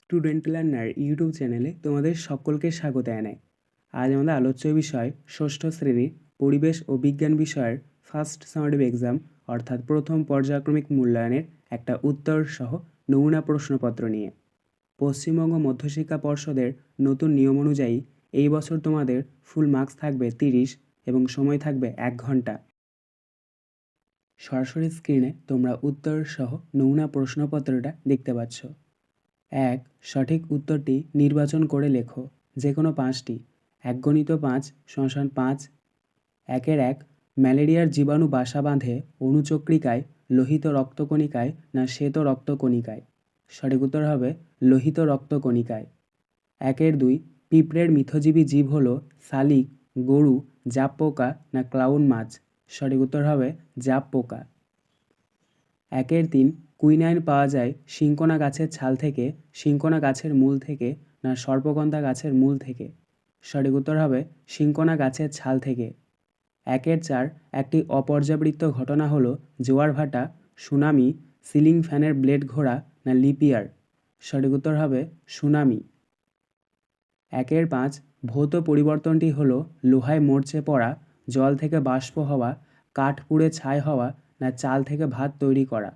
Student learner YouTube চ্যানেলে তোমাদের সকলকে স্বাগত জানাই। আজ আমাদের আলোচ্য বিষয় ষষ্ঠ শ্রেণীর পরিবেশ ও বিজ্ঞান বিষয়ের ফার্স্ট সামারিভ এক্সাম অর্থাৎ প্রথম পর্যায়ক্রমিক মূল্যায়নের একটা উত্তর সহ নমুনা প্রশ্নপত্র নিয়ে। পশ্চিমবঙ্গ মধ্যশিক্ষা পর্ষদের নতুন নিয়ম অনুযায়ী এই বছর তোমাদের ফুল মার্কস থাকবে 30 এবং সময় থাকবে 1 ঘন্টা। সরাসরি স্ক্রিনে তোমরা উত্তর সহ নমুনা প্রশ্নপত্রটা দেখতে পাচ্ছ। 1. সঠিক উত্তরটি নির্বাচন করে লেখো, যে কোনো 5টি। 1 × 5 = 5। 1 ম্যালেরিয়ার জীবাণু বাসা বাঁধে অণুচক্রিকায়, লোহিত রক্তকণিকায় না শ্বেত রক্তকণিকায়? সঠিক উত্তর হবে লোহিত রক্তকণিকায়। 2 পিঁপড়ের মিথজীবী জীব হলো শালিক, গরু, জাপ পোকা না ক্লাউন মাছ? সঠিক উত্তর হবে জাপ পোকা। 3 কুইনাইন পাওয়া যায় সিনকোনা গাছের ছাল থেকে, সিনকোনা গাছের মূল থেকে না সর্পগন্ধা গাছের মূল থেকে? সঠিক উত্তর হবে সিনকোনা গাছের ছাল থেকে। 4 একটি অপর্যাবৃত্ত ঘটনা হলো জোয়ার ভাটা, সুনামি, সিলিং ফ্যানের ব্লেড ঘোরা না লিপিয়ার? সঠিক উত্তর হবে সুনামি। 5 ভৌত পরিবর্তনটি হলো লোহায় মরচে পড়া, জল থেকে বাষ্প হওয়া, কাঠ পুড়ে ছাই হওয়া না চাল থেকে ভাত তৈরি করা?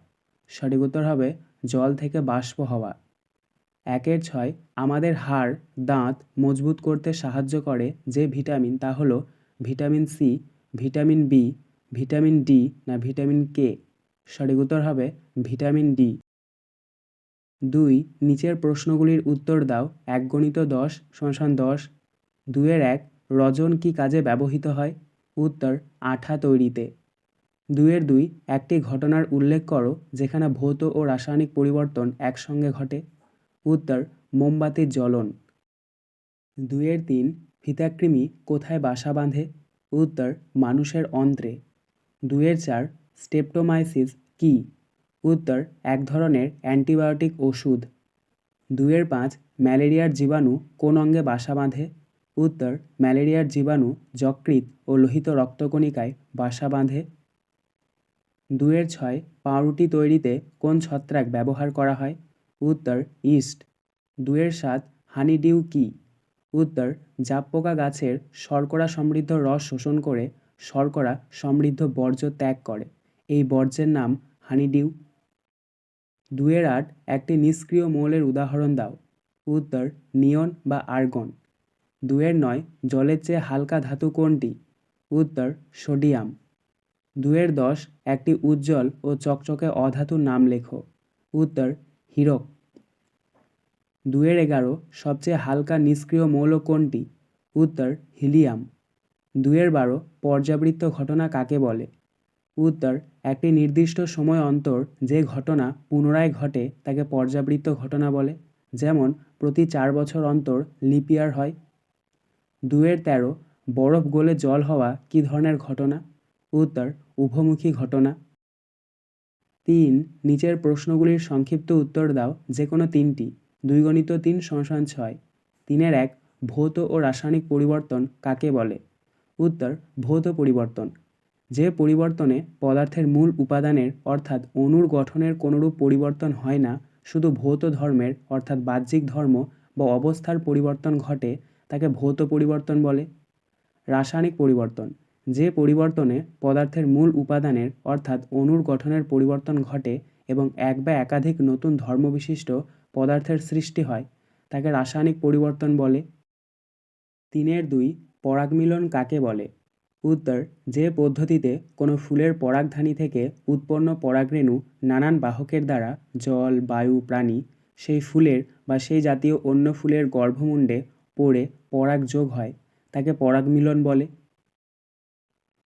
সঠিক উত্তর হবে জল থেকে বাষ্প হওয়া। 6 আমাদের হাড়, দাঁত মজবুত করতে সাহায্য করে যে ভিটামিন তা হলো vitamin C, vitamin B, vitamin D না ভিটামিন কে? সঠিক উত্তর হবে ভিটামিন ডি। 2 নিচের প্রশ্নগুলির উত্তর দাও। 1 × 10 = 10। 2-1 রজন কী কাজে ব্যবহৃত হয়? উত্তর আঠা তৈরিতে। 2-2 একটি ঘটনার উল্লেখ করো যেখানে ভৌত ও রাসায়নিক পরিবর্তন একসঙ্গে ঘটে? উত্তর মোমবাতির জ্বলন। 2-3 ফিতাকৃমি কোথায় বাসা বাঁধে? উত্তর মানুষের অন্ত্রে। 2-4 স্ট্রেপ্টোমাইসিস কী? উত্তর এক ধরনের অ্যান্টিবায়োটিক ওষুধ। 2-5 ম্যালেরিয়ার জীবাণু কোন অঙ্গে বাসা বাঁধে? উত্তর ম্যালেরিয়ার জীবাণু যকৃৎ ও লোহিত রক্তকণিকায় বাসা বাঁধে। 2-6 পাউরুটি তৈরিতে কোন ছত্রাক ব্যবহার করা হয়? উত্তর ইস্ট। 2-7 হানিডিউ কী? উত্তর জাপ পোকা গাছের শর্করা সমৃদ্ধ রস শোষণ করে শর্করা সমৃদ্ধ বর্জ্য ত্যাগ করে, এই বর্জ্যের নাম হানিডিউ। 2-8 একটি নিষ্ক্রিয় মৌলের উদাহরণ দাও? উত্তর নিয়ন বা আর্গন। 2-9 জলের চেয়ে হালকা ধাতু কোনটি? উত্তর সোডিয়াম। 2-10 একটি উজ্জ্বল ও চকচকে অধাতুর নাম লেখো? উত্তর হীরক। 2-11 সবচেয়ে হালকা নিষ্ক্রিয় মৌল কোনটি? উত্তর হিলিয়াম। 2-12 পর্যাবৃত্ত ঘটনা কাকে বলে? উত্তর একটি নির্দিষ্ট সময় অন্তর যে ঘটনা পুনরায় ঘটে তাকে পর্যাবৃত্ত ঘটনা বলে, যেমন প্রতি 4 বছর অন্তর লিপিয়ার হয়। 2-13 বরফ গলে জল হওয়া কী ধরনের ঘটনা? উত্তর উভমুখী ঘটনা। 3 নিচের প্রশ্নগুলির সংক্ষিপ্ত উত্তর দাও, যে কোনো 3টি। 2 × 3 = 6। 3-1 ভৌত ও রাসায়নিক পরিবর্তন কাকে বলে? উত্তর ভৌত পরিবর্তন যে পরিবর্তনে পদার্থের মূল উপাদানের অর্থাৎ অণুর গঠনের কোনোরূপ পরিবর্তন হয় না, শুধু ভৌত ধর্মের অর্থাৎ বাহ্যিক ধর্ম বা অবস্থার পরিবর্তন ঘটে তাকে ভৌত পরিবর্তন বলে। রাসায়নিক পরিবর্তন যে পরিবর্তনে পদার্থের মূল উপাদানের অর্থাৎ অণুর গঠনের পরিবর্তন ঘটে এবং এক বা একাধিক নতুন ধর্মবিশিষ্ট পদার্থের সৃষ্টি হয় তাকে রাসায়নিক পরিবর্তন বলে। 3-2 পরাগমিলন কাকে বলে? উত্তর যে পদ্ধতিতে কোনো ফুলের পরাগধানী থেকে উৎপন্ন পরাগরেণু নানান বাহকের দ্বারা জল, বায়ু, প্রাণী সেই ফুলের বা সেই জাতীয় অন্য ফুলের গর্ভমুণ্ডে পড়ে পরাগ যোগ হয় তাকে পরাগমিলন বলে।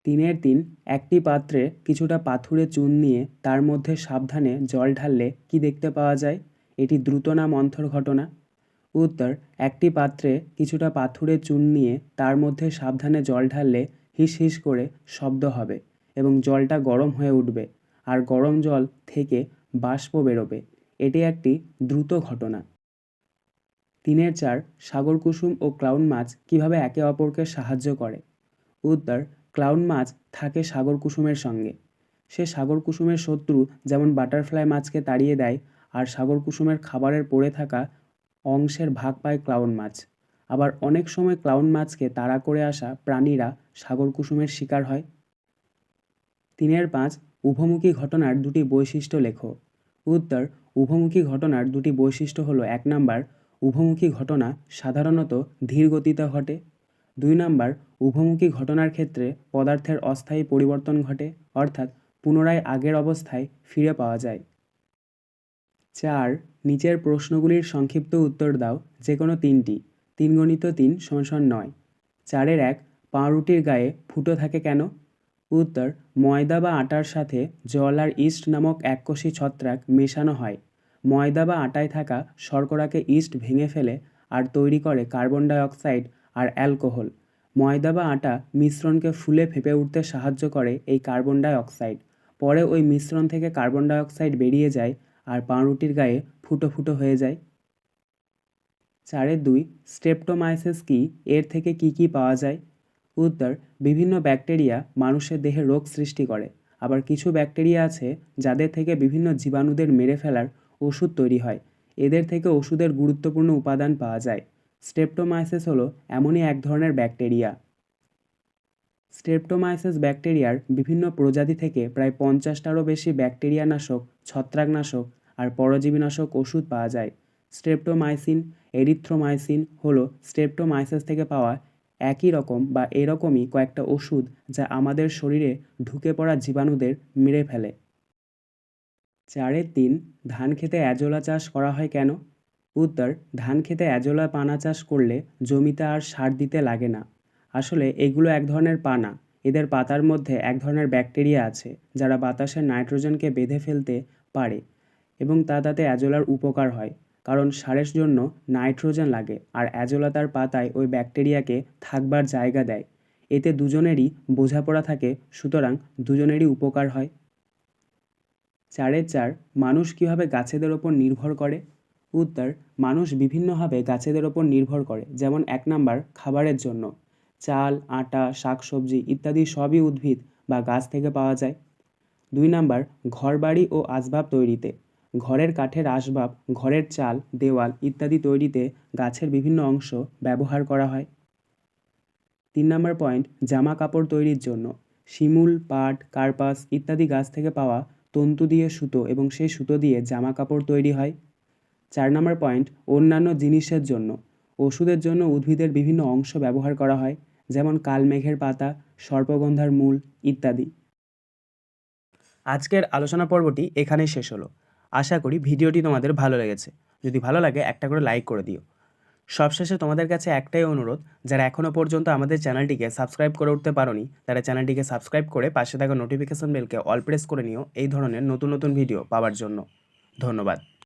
3-3 একটি পাত্রে কিছুটা পাথুরে চুন নিয়ে তার মধ্যে সাবধানে জল ঢাললে কি দেখতে পাওয়া যায়? এটি দ্রুত না মন্থর ঘটনা? উত্তর একটি পাত্রে কিছুটা পাথুরে চুন নিয়ে তার মধ্যে সাবধানে জল ঢাললে হিস হিস করে শব্দ হবে এবং জলটা গরম হয়ে উঠবে আর গরম জল থেকে বাষ্প বেরোবে, এটি একটি দ্রুত ঘটনা। 3-4 সাগরকুসুম ও ক্লাউন মাছ কীভাবে একে অপরকে সাহায্য করে? উত্তর ক্লাউন মাছ থাকে সাগরকুসুমের সঙ্গে। সে সাগরকুসুমের শত্রু যেমন বাটারফ্লাই মাছকে তাড়িয়ে দেয় আর সাগরকুসুমের খাবারের পড়ে থাকা অংশের ভাগ পায় ক্লাউন মাছ। আবার অনেক সময় ক্লাউন মাছকে তাড়া করে আসা প্রাণীরা সাগর কুসুমের শিকার হয়। 3-5 উভমুখী ঘটনার দুটি বৈশিষ্ট্য লেখো। উত্তর, উভমুখী ঘটনার দুটি বৈশিষ্ট্য হলো 1 নাম্বার, উভমুখী ঘটনা সাধারণত ধীর গতিতে ঘটে। 2 নাম্বার, উভমুখী ঘটনার ক্ষেত্রে পদার্থের অস্থায়ী পরিবর্তন ঘটে, অর্থাৎ পুনরায় আগের অবস্থায় ফিরে পাওয়া যায়। 4 নিচের প্রশ্নগুলির সংক্ষিপ্ত উত্তর দাও, যে কোনো 3টি। 3 × 3 = 9। 4-1 পাউরুটির গায়ে ফুটো থাকে কেন? উত্তর, ময়দা বা আটার সাথে জল আর ইস্ট নামক এককোষী ছত্রাক মেশানো হয়। ময়দা বা আটায় থাকা শর্করাকে ইস্ট ভেঙে ফেলে আর তৈরি করে কার্বন ডাই অক্সাইড আর অ্যালকোহল। ময়দা বা আটা মিশ্রণকে ফুলে ফেঁপে উঠতে সাহায্য করে এই কার্বন ডাই অক্সাইড। পরে ওই মিশ্রণ থেকে কার্বন ডাই অক্সাইড বেরিয়ে যায় আর পাউরুটির গায়ে ফুটো ফুটো হয়ে যায়। 4-2 স্ট্রেপ্টোমাইসিস কি, এর থেকে কি কি পাওয়া যায়? উত্তর, বিভিন্ন ব্যাকটেরিয়া মানুষের দেহে রোগ সৃষ্টি করে। আবার কিছু ব্যাকটেরিয়া আছে যাদের থেকে বিভিন্ন জীবাণুদের মেরে ফেলার ওষুধ তৈরি হয়। এদের থেকে ওষুধের গুরুত্বপূর্ণ উপাদান পাওয়া যায়। স্ট্রেপ্টোমাইসিস হলো এমনই এক ধরনের ব্যাকটেরিয়া। স্ট্রেপ্টোমাইসিস ব্যাকটেরিয়ার বিভিন্ন প্রজাতি থেকে প্রায় 50টারও বেশি ব্যাকটেরিয়ানাশক, ছত্রাকনাশক আর পরজীবীনাশক ওষুধ পাওয়া যায়। স্ট্রেপ্টোমাইসিন, এরিথ্রোমাইসিন হলো স্ট্রেপ্টোমাইসিস থেকে পাওয়া একই রকম বা এরকমই কয়েকটা ওষুধ যা আমাদের শরীরে ঢুকে পড়া জীবাণুদের মেরে ফেলে। 4-3 ধান খেতে অ্যাজোলা চাষ করা হয় কেন? উত্তর, ধান খেতে অ্যাজোলা পানা চাষ করলে জমিতে আর সার দিতে লাগে না। আসলে এগুলো এক ধরনের পানা। এদের পাতার মধ্যে এক ধরনের ব্যাকটেরিয়া আছে যারা বাতাসের নাইট্রোজেনকে বেঁধে ফেলতে পারে এবং তাতে অ্যাজোলার উপকার হয়। কারণ সারের জন্য নাইট্রোজেন লাগে আর অ্যাজোলা তার পাতায় ওই ব্যাকটেরিয়াকে থাকবার জায়গা দেয়। এতে দুজনেরই বোঝাপড়া থাকে, সুতরাং দুজনেরই উপকার হয়। 4-4 মানুষ কীভাবে গাছেদের ওপর নির্ভর করে? উত্তর, মানুষ বিভিন্নভাবে গাছেদের ওপর নির্ভর করে। যেমন 1 নাম্বার, খাবারের জন্য। চাল, আটা, শাকসবজি ইত্যাদি সবই উদ্ভিদ বা গাছ থেকে পাওয়া যায়। 2 নাম্বার, ঘরবাড়ি ও আসবাব তৈরিতে। ঘরের কাঠের আসবাব, ঘরের চাল, দেওয়াল ইত্যাদি তৈরিতে গাছের বিভিন্ন অংশ ব্যবহার করা হয়। 3 নাম্বার পয়েন্ট, জামা কাপড় তৈরির জন্য। শিমুল, পাট, কার্পাস ইত্যাদি গাছ থেকে পাওয়া তন্তু দিয়ে সুতো এবং সেই সুতো দিয়ে জামা কাপড় তৈরি হয়। 4 নাম্বার পয়েন্ট, অন্যান্য জিনিসের জন্য। ওষুধের জন্য উদ্ভিদের বিভিন্ন অংশ ব্যবহার করা হয়, যেমন কালমেঘের পাতা, সর্পগন্ধার মূল ইত্যাদি। আজকের আলোচনা পর্বটি এখানেই শেষ হলো। আশা করি ভিডিওটি তোমাদের ভালো লেগেছে। যদি ভালো লাগে একটা করে লাইক করে দিও। সবশেষে তোমাদের কাছে একটাই অনুরোধ, যারা এখনও পর্যন্ত আমাদের চ্যানেলটিকে সাবস্ক্রাইব করে উঠতে পারোনি তারা চ্যানেলটিকে সাবস্ক্রাইব করে পাশে থাকা নোটিফিকেশন বেলকে অল প্রেস করে নিও এই ধরনের নতুন নতুন ভিডিও পাওয়ার জন্য। ধন্যবাদ।